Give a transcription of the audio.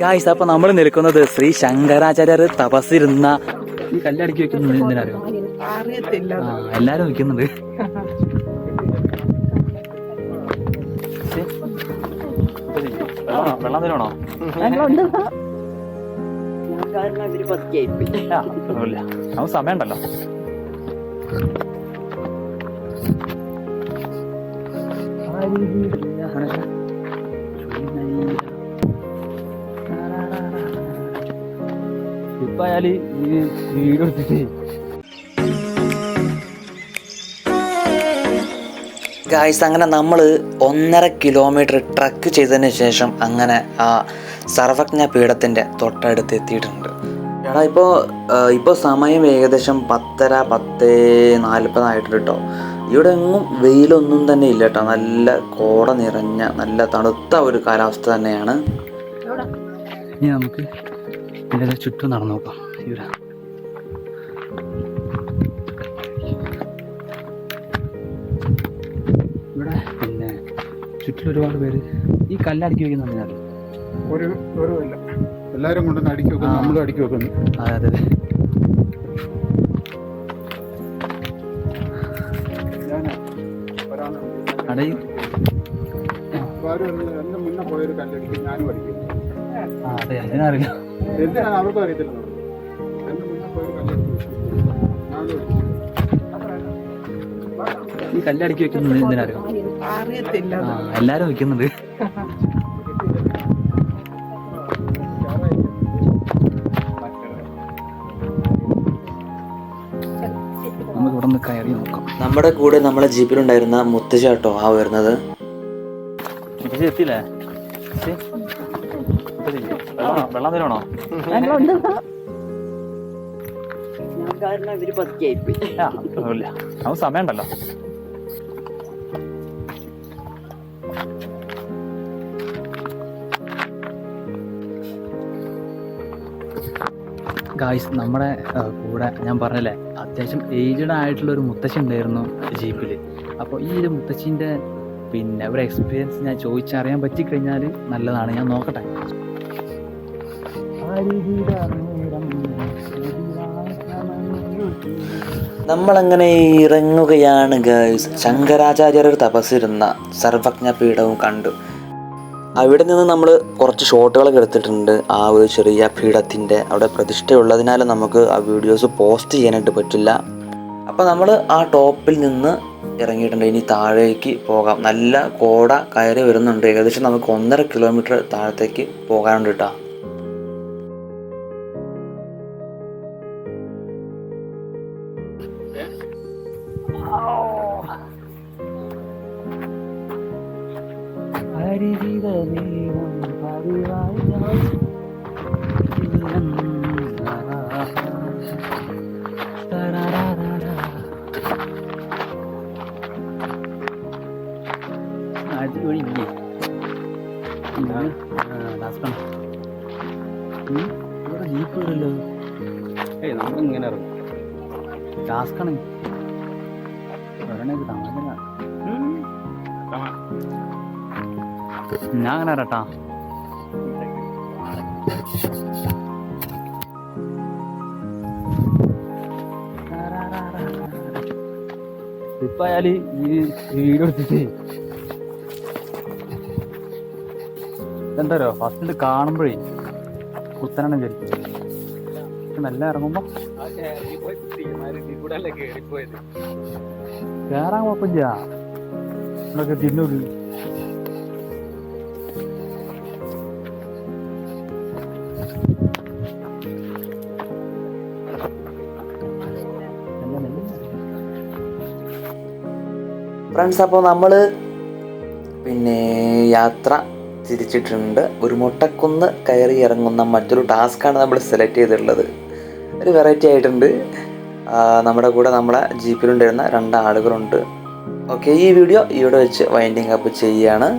Guys, അപ്പൊ നമ്മൾ നിൽക്കുന്നത് ശ്രീ ശങ്കരാചാര്യർ തപസ്സിരുന്ന ഈ കല്ലടക്കി വെക്കുന്നത് എന്തിനറിയോ? അറിയത്തില്ല. എല്ലാരും വെക്കുന്നുണ്ട്. വെള്ളം തരണോ? അവൻ സമയമുണ്ടല്ലോ. ഇപ്പൊ അയാൾ ഈ വീഡിയോ എടുത്തിട്ട് ഗായ്സ്, അങ്ങനെ നമ്മൾ 1.5 കിലോമീറ്റർ ട്രക്ക് ചെയ്തതിന് ശേഷം അങ്ങനെ ആ സർവജ്ഞ പീഠത്തിൻ്റെ തൊട്ടടുത്ത് എത്തിയിട്ടുണ്ട്. എടാ, ഇപ്പോൾ സമയം ഏകദേശം 10:40 ആയിട്ടുണ്ട് കേട്ടോ. ഇവിടെ എങ്ങും വെയിലൊന്നും തന്നെ ഇല്ല കേട്ടോ. നല്ല കോട നിറഞ്ഞ നല്ല തണുത്ത ഒരു കാലാവസ്ഥ തന്നെയാണ്. ഇനി നമുക്ക് ഇതിൻ്റെ ചുറ്റും നടന്നു നോക്കാം. ഇവിടെ പിന്നെ ചുറ്റിലും ഒരുപാട് പേര് ഈ കല്ലടുക്കി വയ്ക്കുന്നുണ്ട്. ഇല്ല, എല്ലാവരും കൊണ്ടുവന്ന് അടുക്കി വെക്കുന്നു, നമ്മളും അടുക്കി വെക്കുന്നു. അതെ അതെ. അടേ എന്റെ മുന്നേ പോയൊരു കല്ലടിക്കും, ഞാനും അടിക്കും. അതെ, അതിനറിയില്ല. എന്തിനാണ് അവർക്കും അറിയത്തില്ല. എന്റെ മുന്നേ പോയൊരു കല്ലടിക്കും, ഞാനും അടിക്കും. ഈ കല്ലടക്കി വെക്കുന്നത് എന്തിനറിയോ? അറിയത്തില്ല. എല്ലാരും വെക്കുന്നുണ്ട്. നമുക്ക് ഇവിടെ നിന്ന് കയറി നോക്കാം. നമ്മുടെ കൂടെ നമ്മളെ ജീപ്പിലുണ്ടായിരുന്ന മുത്തശ്ശി കേട്ടോ ആ വരുന്നത്. മുത്തശ്ശി എത്തിയില്ലേ? വെള്ളം തരണോ? അവൻ സമയമുണ്ടല്ലോ. ഗായ്സ്, നമ്മുടെ കൂടെ ഞാൻ പറഞ്ഞല്ലേ അത്യാവശ്യം ഏജ്ഡ് ആയിട്ടുള്ള ഒരു മുത്തശ്ശി ഉണ്ടായിരുന്നു ജീപ്പിൽ. അപ്പോൾ ഈ ഒരു മുത്തശ്ശിൻ്റെ പിന്നെ ഒരു എക്സ്പീരിയൻസ് ഞാൻ ചോദിച്ചറിയാൻ പറ്റിക്കഴിഞ്ഞാൽ നല്ലതാണ്. ഞാൻ നോക്കട്ടെ. നമ്മളങ്ങനെ ഇറങ്ങുകയാണ് ഗായ്സ്. ശങ്കരാചാര്യർ തപസ്സിരുന്ന സർവജ്ഞ പീഠവും കണ്ടു. അവിടെ നിന്ന് നമ്മൾ കുറച്ച് ഷോട്ടുകളൊക്കെ എടുത്തിട്ടുണ്ട്. ആ ഒരു ചെറിയ പീഠത്തിൻ്റെ അവിടെ പ്രതിഷ്ഠയുള്ളതിനാൽ നമുക്ക് ആ വീഡിയോസ് പോസ്റ്റ് ചെയ്യാനായിട്ട് പറ്റില്ല. അപ്പോൾ നമ്മൾ ആ ടോപ്പിൽ നിന്ന് ഇറങ്ങിയിട്ടുണ്ട്. ഇനി താഴേക്ക് പോകാം. നല്ല കോട കയറി വരുന്നുണ്ട്. ഏകദേശം നമുക്ക് 1.5 കിലോമീറ്റർ താഴത്തേക്ക് പോകാനുണ്ട് കേട്ടോ. അടിപൊളിയില്ലേ? ഇവിടെ ജീപ്പ് വരല്ലോ. നമ്മളിങ്ങനെ ഇറങ്ങും. ടാസ്കാണ്. ഒരെണ്ണക്ക് താമസിക്കുന്ന ഞാൻ അങ്ങനെ വരട്ടാ. ഇപ്പൊ അയാൾ ഈ വീഡിയോ എടുത്തിട്ട് എന്താ പറയുക, ഫസ്റ്റ് കാണുമ്പോഴേ കുത്തനെണ്ണം വിചാരിക്കും. നല്ല ഇറങ്ങുമ്പോ കേറാൻ കുഴപ്പമില്ല. നമ്മളൊക്കെ തിന്നൂര്. ഫ്രണ്ട്സ്, അപ്പോൾ നമ്മൾ പിന്നെ യാത്ര തിരിച്ചിട്ടുണ്ട്. ഒരു മുട്ടക്കുന്ന് കയറി ഇറങ്ങുന്ന മറ്റൊരു ടാസ്ക്കാണ് നമ്മൾ സെലക്ട് ചെയ്തിട്ടുള്ളത്. ഒരു വെറൈറ്റി ആയിട്ടുണ്ട്. നമ്മുടെ കൂടെ നമ്മളെ ജീപ്പിലുണ്ടായിരുന്ന 2 ആളുകളുണ്ട്. ഓക്കെ, ഈ വീഡിയോ ഇവിടെ വെച്ച് വൈൻഡിങ് അപ്പ് ചെയ്യുകയാണ്.